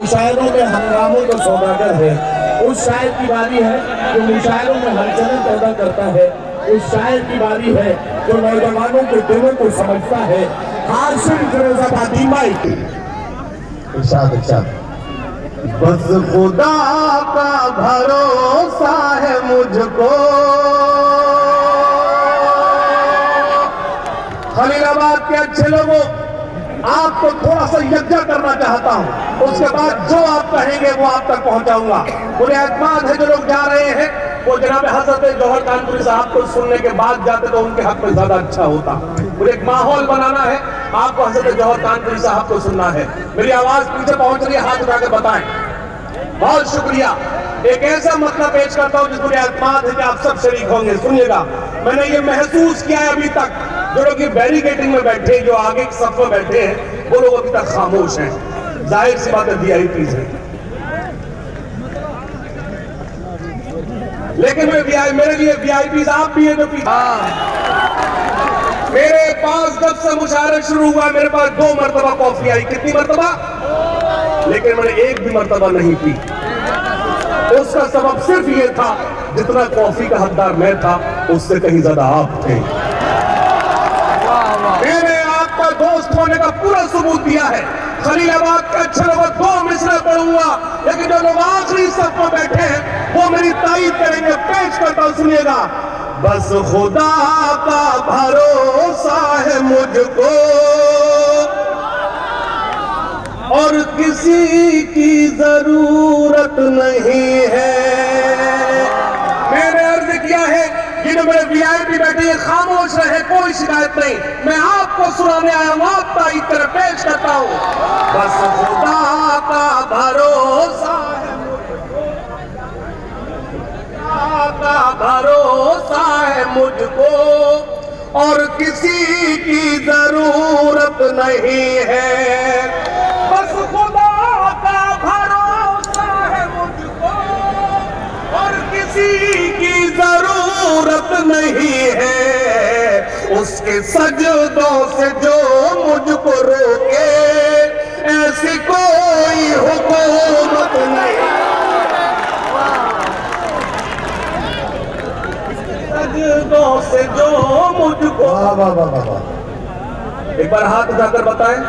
मुशायरों में हंगामों का सौदागर है। उस शायर की बारी है जो मुशायरों में हलचलें पैदा करता है। उस शायर की बारी है जो नौजवानों के दिलों को समझता है। हाशिम फिरोजाबादी माइक। इरशाद इरशाद। बस खुदा का भरोसा है मुझको, खलीलाबाद के अच्छे लोगों, आपको थोड़ा सा यज्ञ करना चाहता हूं, उसके बाद जो आप कहेंगे वो आप तक पहुंचाऊंगा। मुझे एतमाद है जो लोग जा रहे हैं वो जनाब हजरत जौहर कानपुरी साहब को सुनने के बाद जाते तो उनके हक में ज्यादा अच्छा होता। मुझे एक माहौल बनाना है, आपको हजरत जौहर कानपुरी साहब को सुनना है। मेरी आवाज पीछे पहुंच रही है, हाथ उठाकर बताएं। बहुत शुक्रिया। एक ऐसा मतलब पेश करता हूं जिसको एतमाद है कि आप सब शरीक होंगे। सुनिएगा, मैंने ये महसूस किया है अभी तक जो लोग बैरिकेडिंग में बैठे, जो आगे के सफ में बैठे हैं, वो लोग अभी तक खामोश हैं। जाहिर सी बात है वीआईपी है, लेकिन मेरे लिए वीआईपी आप भी है जो मेरे पास जब से मुशायरा शुरू हुआ मेरे पास 2 मरतबा कॉफी आई। कितनी मरतबा? लेकिन मैंने एक भी मरतबा नहीं पी। उसका सबब सिर्फ ये था, जितना कॉफी का हकदार मैं था उससे कहीं ज्यादा आप थे। मैंने आपका दोस्त होने का पूरा सबूत दिया है। खलीलाबाद के अच्छे लोगों 2 मिसरे पढ़ूंगा, लेकिन जो लोग आखिरी सफ में बैठे हैं वो मेरी तारीफ करेंगे। पेश करता हूं, सुनिएगा। बस खुदा का भरोसा है मुझको और किसी की जरूरत नहीं है। मैंने अर्ज किया है जिन्हें मेरे वीआईपी बैठे खामोश रहे, कोई शिकायत नहीं। मैं आपको सुनाने आया हूं, आप तारीफ कर पेश करता हूं। बस खुदा का भरोसा है मुझको, खुदा का भरोसा है मुझको और किसी की जरूरत नहीं है। बस खुदा का भरोसा है मुझको और किसी की जरूरत नहीं है। उसके सजदों से जो मुझको रोके ऐसी कोई हुकूमत नहीं। सजदों से जो मुझको, एक बार हाथ उठाकर बताएं।